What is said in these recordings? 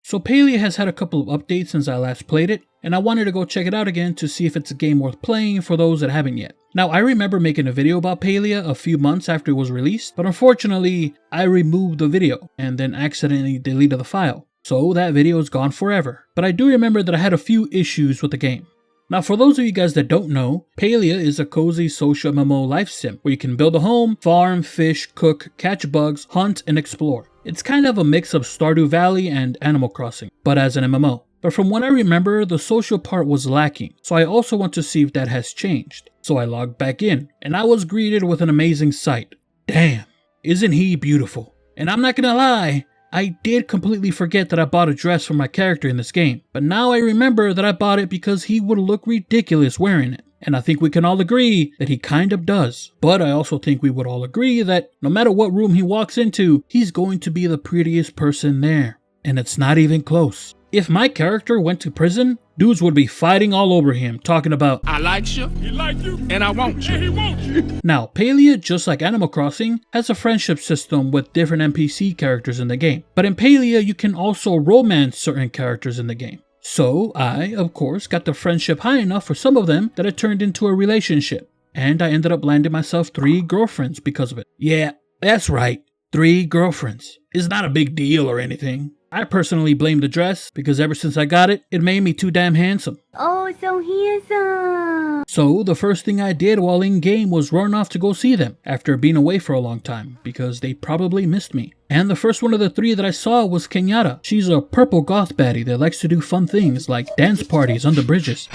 So Palia has had a couple of updates since I last played it, and I wanted to go check it out again to see if it's a game worth playing for those that haven't yet. Now, I remember making a video about Palia a few months after it was released, but unfortunately, I removed the video and then accidentally deleted the file. So that video is gone forever. But I do remember that I had a few issues with the game. Now, for those of you guys that don't know, Palia is a cozy social MMO life sim where you can build a home, farm, fish, cook, catch bugs, hunt, and explore. It's kind of a mix of Stardew Valley and Animal Crossing, but as an MMO. But from what I remember, the social part was lacking, so I also want to see if that has changed. So I logged back in, and I was greeted with an amazing sight. Damn, isn't he beautiful? And I'm not gonna lie, I did completely forget that I bought a dress for my character in this game, but now I remember that I bought it because he would look ridiculous wearing it. And I think we can all agree that he kind of does. But I also think we would all agree that no matter what room he walks into, he's going to be the prettiest person there. And it's not even close. If my character went to prison, dudes would be fighting all over him, talking about, I like you, he like you, and I want you, and he wants you. Now, Palia, just like Animal Crossing, has a friendship system with different NPC characters in the game. But in Palia, you can also romance certain characters in the game. So I, of course, got the friendship high enough for some of them that it turned into a relationship. And I ended up landing myself 3 girlfriends because of it. Yeah, that's right, 3 girlfriends. It's not a big deal or anything. I personally blame the dress because ever since I got it, it made me too damn handsome. Oh, so handsome. So the first thing I did while in game was run off to go see them after being away for a long time because they probably missed me. And the first one of the 3 that I saw was Kenyatta. She's a purple goth baddie that likes to do fun things like dance parties under bridges.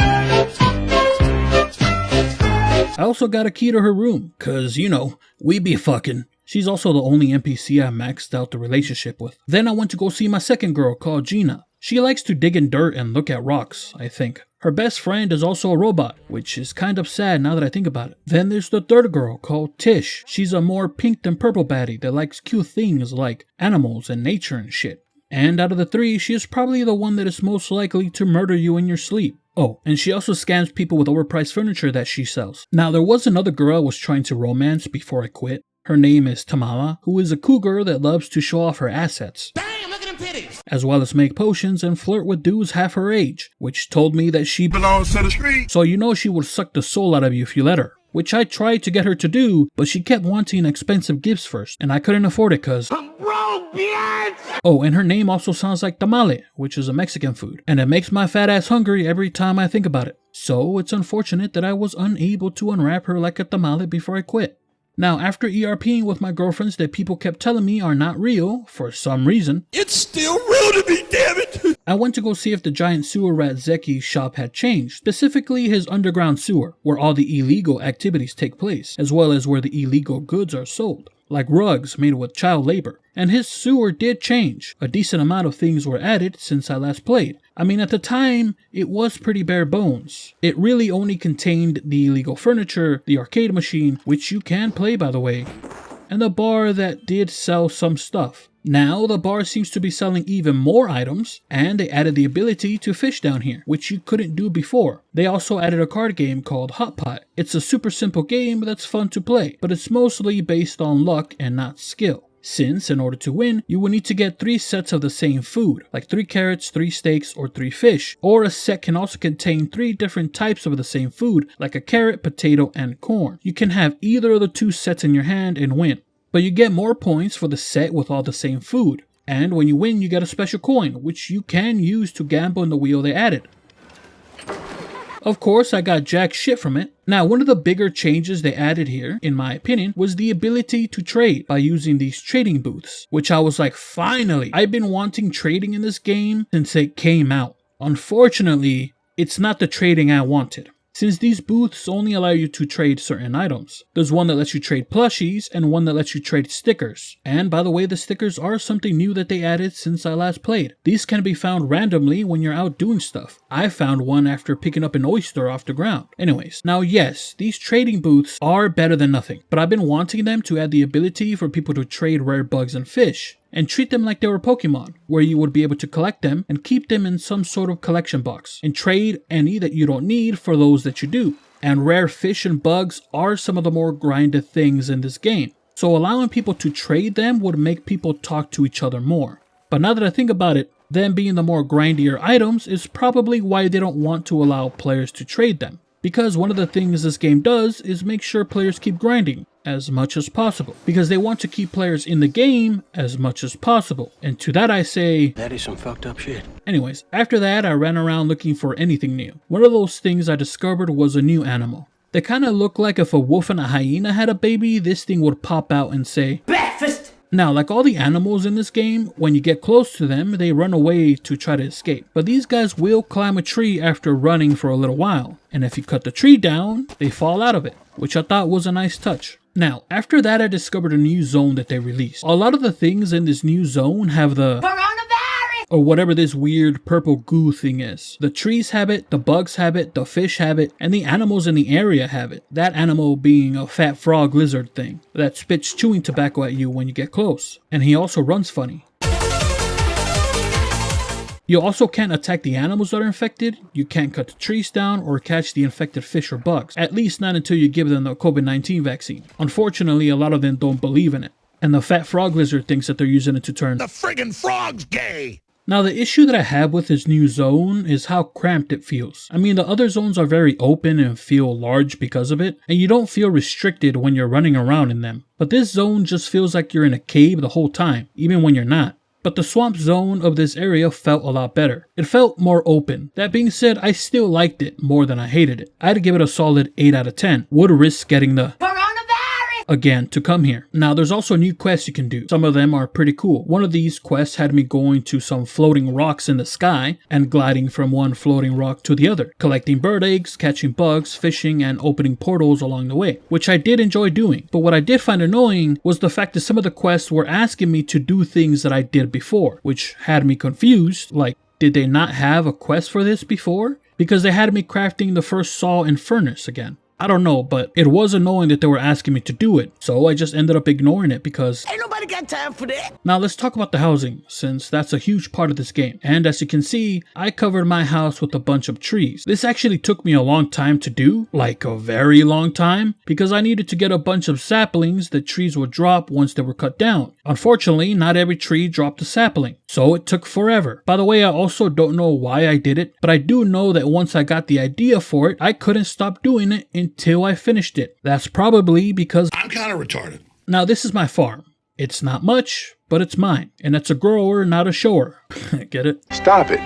I also got a key to her room, cause you know, we be fucking. She's also the only NPC I maxed out the relationship with. Then I went to go see my second girl called Gina. She likes to dig in dirt and look at rocks, I think. Her best friend is also a robot, which is kind of sad now that I think about it. Then there's the third girl called Tish. She's a more pink than purple baddie that likes cute things like animals and nature and shit. And out of the 3, she is probably the one that is most likely to murder you in your sleep. Oh, and she also scams people with overpriced furniture that she sells. Now, there was another girl I was trying to romance before I quit. Her name is Tamala, who is a cougar that loves to show off her assets. Damn, look at them titties! As well as make potions and flirt with dudes half her age, which told me that she belongs to the street. So you know she would suck the soul out of you if you let her. Which I tried to get her to do, but she kept wanting expensive gifts first, and I couldn't afford it cause I'm broke, bitch! Oh, and her name also sounds like tamale, which is a Mexican food, and it makes my fat ass hungry every time I think about it. So it's unfortunate that I was unable to unwrap her like a tamale before I quit. Now, after ERPing with my girlfriends that people kept telling me are not real, for some reason, it's still real to me, damn it! I went to go see if the giant sewer rat Zeki's shop had changed, specifically his underground sewer, where all the illegal activities take place, as well as where the illegal goods are sold, like rugs made with child labor. And his sewer did change. A decent amount of things were added since I last played. I mean, at the time, it was pretty bare bones. It really only contained the illegal furniture, the arcade machine, which you can play by the way, and the bar that did sell some stuff. Now, the bar seems to be selling even more items, and they added the ability to fish down here, which you couldn't do before. They also added a card game called Hot Pot. It's a super simple game that's fun to play, but it's mostly based on luck and not skill. Since, in order to win, you will need to get 3 sets of the same food, like 3 carrots, 3 steaks, or 3 fish. Or a set can also contain 3 different types of the same food, like a carrot, potato, and corn. You can have either of the 2 sets in your hand and win. But you get more points for the set with all the same food. And when you win, you get a special coin, which you can use to gamble in the wheel they added. Of course, I got jack shit from it. Now, one of the bigger changes they added here, in my opinion, was the ability to trade by using these trading booths, which I was like, finally, I've been wanting trading in this game since it came out. Unfortunately, it's not the trading I wanted, since these booths only allow you to trade certain items. There's one that lets you trade plushies and one that lets you trade stickers. And by the way, the stickers are something new that they added since I last played. These can be found randomly when you're out doing stuff. I found one after picking up an oyster off the ground. Anyways, now yes, these trading booths are better than nothing, but I've been wanting them to add the ability for people to trade rare bugs and fish, and treat them like they were Pokemon, where you would be able to collect them and keep them in some sort of collection box, and trade any that you don't need for those that you do. And rare fish and bugs are some of the more grinded things in this game, so allowing people to trade them would make people talk to each other more. But now that I think about it, Them being the more grindier items is probably why they don't want to allow players to trade them. Because one of the things this game does is make sure players keep grinding as much as possible. Because they want to keep players in the game as much as possible. And to that I say, that is some fucked up shit. Anyways, after that I ran around looking for anything new. One of those things I discovered was a new animal. They kind of look like if a wolf and a hyena had a baby, this thing would pop out and say, breakfast! Now, like all the animals in this game, when you get close to them, they run away to try to escape. But these guys will climb a tree after running for a little while. And if you cut the tree down, they fall out of it, which I thought was a nice touch. Now, after that, I discovered a new zone that they released. A lot of the things in this new zone have the or whatever this weird purple goo thing is. The trees have it, the bugs have it, the fish have it, and the animals in the area have it. That animal being a fat frog lizard thing that spits chewing tobacco at you when you get close. And he also runs funny. You also can't attack the animals that are infected, you can't cut the trees down or catch the infected fish or bugs. At least not until you give them the COVID-19 vaccine. Unfortunately, a lot of them don't believe in it. And the fat frog lizard thinks that they're using it to turn the friggin' frog's gay! Now, the issue that I have with this new zone is how cramped it feels. I mean, the other zones are very open and feel large because of it, and you don't feel restricted when you're running around in them. But this zone just feels like you're in a cave the whole time, even when you're not. But the swamp zone of this area felt a lot better. It felt more open. That being said, I still liked it more than I hated it. I'd give it a solid 8 out of 10. Would risk getting the again to come here. Now there's also new quests you can do. Some of them are pretty cool. One of these quests had me going to some floating rocks in the sky and gliding from one floating rock to the other, collecting bird eggs, catching bugs, fishing, and opening portals along the way, which I did enjoy doing. But what I did find annoying was the fact that some of the quests were asking me to do things that I did before, which had me confused. Like, did they not have a quest for this before? Because they had me crafting the first saw and furnace again. I don't know, but it was annoying that they were asking me to do it, so I just ended up ignoring it because ain't nobody got time for that. Now let's talk about the housing, since that's a huge part of this game. And as you can see, I covered my house with a bunch of trees. This actually took me a long time to do, like a very long time, because I needed to get a bunch of saplings that trees would drop once they were cut down. Unfortunately, not every tree dropped a sapling, so it took forever. By the way, I also don't know why I did it, but I do know that once I got the idea for it, I couldn't stop doing it until I finished it. That's probably because I'm kind of retarded. Now this is my farm. It's not much, but it's mine. And it's a grower, not a shower. Get it? Stop it.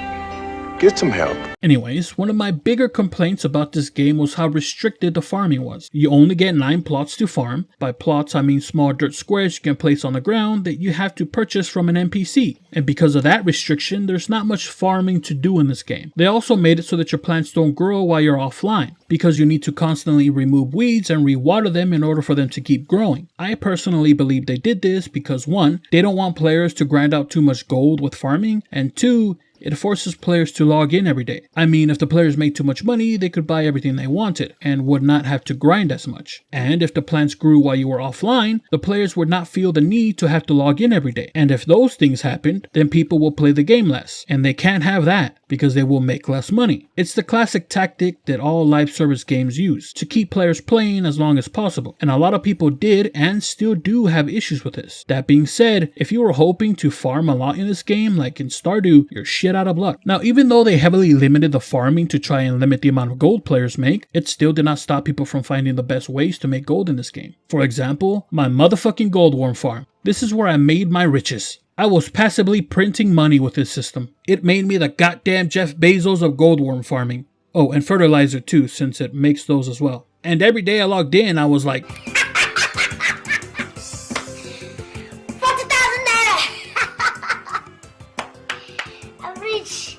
Get some help. Anyways, one of my bigger complaints about this game was how restricted the farming was. You only get 9 plots to farm. By plots, I mean small dirt squares you can place on the ground that you have to purchase from an NPC. And because of that restriction, there's not much farming to do in this game. They also made it so that your plants don't grow while you're offline, because you need to constantly remove weeds and rewater them in order for them to keep growing. I personally believe they did this because 1, they don't want players to grind out too much gold with farming, and 2, it forces players to log in every day. I mean, if the players made too much money, they could buy everything they wanted and would not have to grind as much. And if the plants grew while you were offline, the players would not feel the need to have to log in every day. And if those things happened, then people will play the game less. And they can't have that because they will make less money. It's the classic tactic that all live service games use to keep players playing as long as possible. And a lot of people did and still do have issues with this. That being said, if you were hoping to farm a lot in this game, like in Stardew, you're shit out of luck. Now, even though they heavily limited the farming to try and limit the amount of gold players make, it still did not stop people from finding the best ways to make gold in this game. For example, my motherfucking goldworm farm. This is where I made my riches. I was passively printing money with this system. It made me the goddamn Jeff Bezos of goldworm farming. Oh, and fertilizer too, since it makes those as well. And every day I logged in, I was like,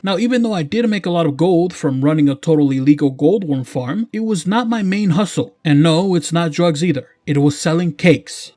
Now, even though I did make a lot of gold from running a totally legal goldworm farm, it was not my main hustle. And no, it's not drugs either. It was selling cakes.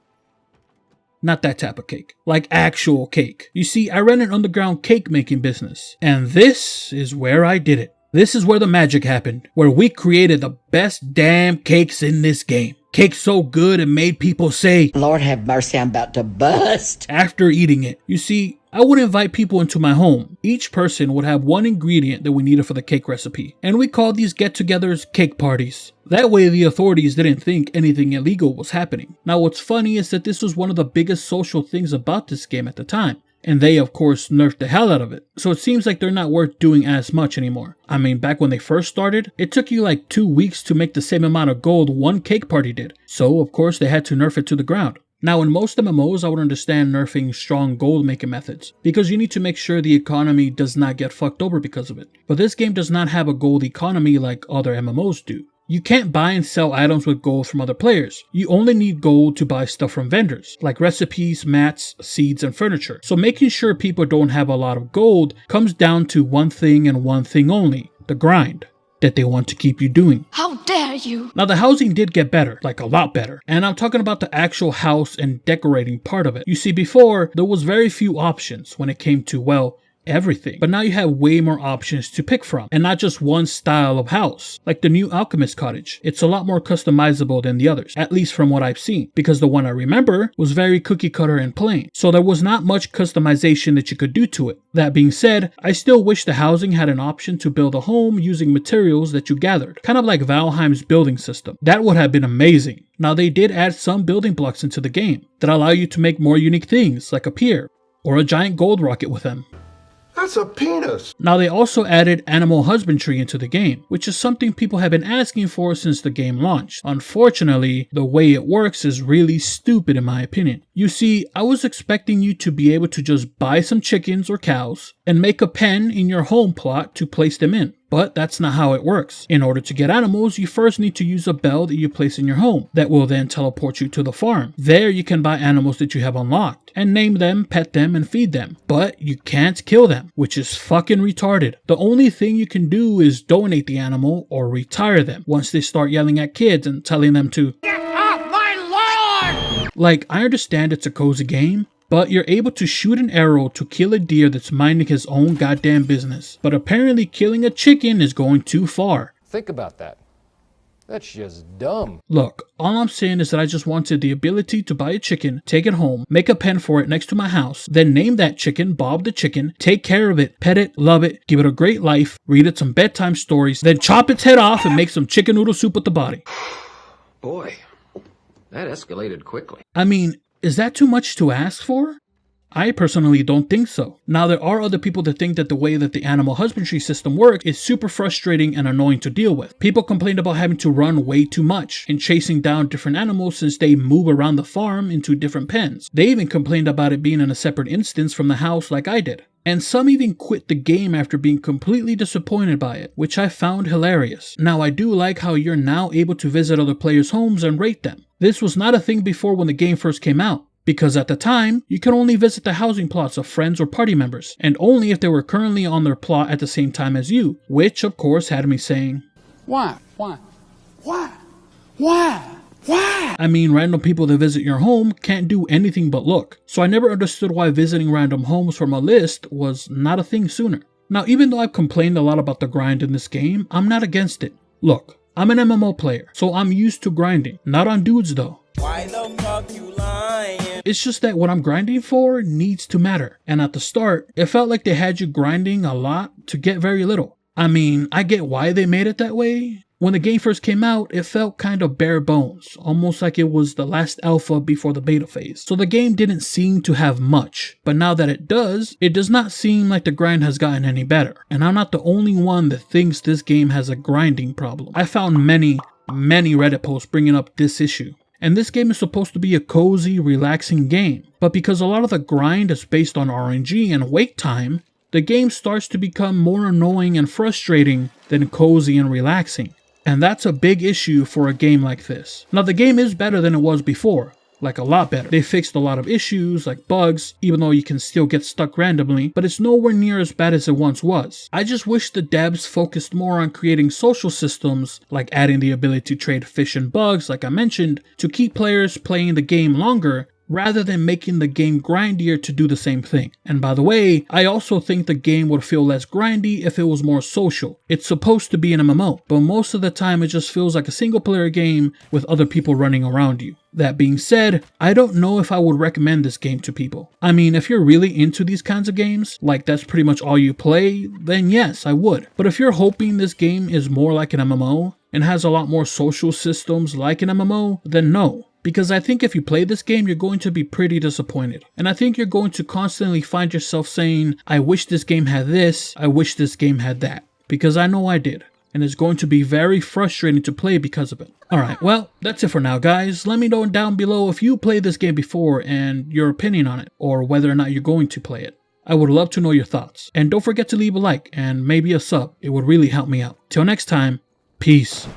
Not that type of cake. Like actual cake. You see, I ran an underground cake making business. And this is where I did it. This is where the magic happened. Where we created the best damn cakes in this game. Cake so good it made people say, Lord have mercy, I'm about to bust. After eating it. You see, I would invite people into my home. Each person would have one ingredient that we needed for the cake recipe. And we called these get-togethers cake parties. That way the authorities didn't think anything illegal was happening. Now what's funny is that this was one of the biggest social things about this game at the time. And they of course nerfed the hell out of it. So it seems like they're not worth doing as much anymore. I mean, back when they first started, it took you like 2 weeks to make the same amount of gold one cake party did. So of course they had to nerf it to the ground. Now in most MMOs I would understand nerfing strong gold making methods, because you need to make sure the economy does not get fucked over because of it. But this game does not have a gold economy like other MMOs do. You can't buy and sell items with gold from other players. You only need gold to buy stuff from vendors, like recipes, mats, seeds, and furniture. So making sure people don't have a lot of gold comes down to one thing and one thing only: the grind that they want to keep you doing. How dare you! Now the housing did get better, like a lot better. And I'm talking about the actual house and decorating part of it. You see, before, there was very few options when it came to, well, everything. But now you have way more options to pick from, and not just one style of house. Like the new alchemist cottage, it's a lot more customizable than the others, at least from what I've seen, because the one I remember was very cookie cutter and plain, so there was not much customization that you could do to it. That being said, I still wish the housing had an option to build a home using materials that you gathered, kind of like Valheim's building system. That would have been amazing. Now they did add some building blocks into the game that allow you to make more unique things, like a pier or a giant gold rocket with them. That's a penis. Now they also added animal husbandry into the game, which is something people have been asking for since the game launched. Unfortunately, the way it works is really stupid in my opinion. You see, I was expecting you to be able to just buy some chickens or cows and make a pen in your home plot to place them in. But that's not how it works. In order to get animals, you first need to use a bell that you place in your home that will then teleport you to the farm. There you can buy animals that you have unlocked and name them, pet them, and feed them. But you can't kill them, which is fucking retarded. The only thing you can do is donate the animal or retire them once they start yelling at kids and telling them to get off my lawn! Like, I understand it's a cozy game, but you're able to shoot an arrow to kill a deer that's minding his own goddamn business. But apparently killing a chicken is going too far. Think about that. That's just dumb. Look, all I'm saying is that I just wanted the ability to buy a chicken, take it home, make a pen for it next to my house, then name that chicken Bob the Chicken, take care of it, pet it, love it, give it a great life, read it some bedtime stories, then chop its head off and make some chicken noodle soup with the body. Boy, that escalated quickly. I mean, is that too much to ask for? I personally don't think so. Now there are other people that think that the way that the animal husbandry system works is super frustrating and annoying to deal with. People complain about having to run way too much and chasing down different animals since they move around the farm into different pens. They even complained about it being in a separate instance from the house like I did. And some even quit the game after being completely disappointed by it, which I found hilarious. Now I do like how you're now able to visit other players' homes and rate them. This was not a thing before when the game first came out, because at the time, you could only visit the housing plots of friends or party members, and only if they were currently on their plot at the same time as you, which of course had me saying, Why? I mean, random people that visit your home can't do anything but look, so I never understood why visiting random homes from a list was not a thing sooner. Now, even though I've complained a lot about the grind in this game, I'm not against it. Look, I'm an MMO player, so I'm used to grinding. Not on dudes though. Why the fuck you lying? It's just that what I'm grinding for needs to matter. And at the start, it felt like they had you grinding a lot to get very little. I mean, I get why they made it that way. When the game first came out, it felt kind of bare bones, almost like it was the last alpha before the beta phase. So the game didn't seem to have much, but now that it does not seem like the grind has gotten any better. And I'm not the only one that thinks this game has a grinding problem. I found many Reddit posts bringing up this issue. And this game is supposed to be a cozy, relaxing game, but because a lot of the grind is based on RNG and wait time, the game starts to become more annoying and frustrating than cozy and relaxing. And that's a big issue for a game like this. Now the game is better than it was before, like a lot better. They fixed a lot of issues like bugs, even though you can still get stuck randomly, but it's nowhere near as bad as it once was. I just wish the devs focused more on creating social systems, like adding the ability to trade fish and bugs like I mentioned, to keep players playing the game longer, rather than making the game grindier to do the same thing. And by the way, I also think the game would feel less grindy if it was more social. It's supposed to be an MMO, but most of the time it just feels like a single player game with other people running around you. That being said, I don't know if I would recommend this game to people. I mean, if you're really into these kinds of games, like that's pretty much all you play, then yes, I would. But if you're hoping this game is more like an MMO, and has a lot more social systems like an MMO, then no. Because I think if you play this game, you're going to be pretty disappointed. And I think you're going to constantly find yourself saying, I wish this game had this, I wish this game had that. Because I know I did. And it's going to be very frustrating to play because of it. Alright, well, that's it for now, guys. Let me know down below if you played this game before and your opinion on it, or whether or not you're going to play it. I would love to know your thoughts. And don't forget to leave a like and maybe a sub. It would really help me out. Till next time, peace.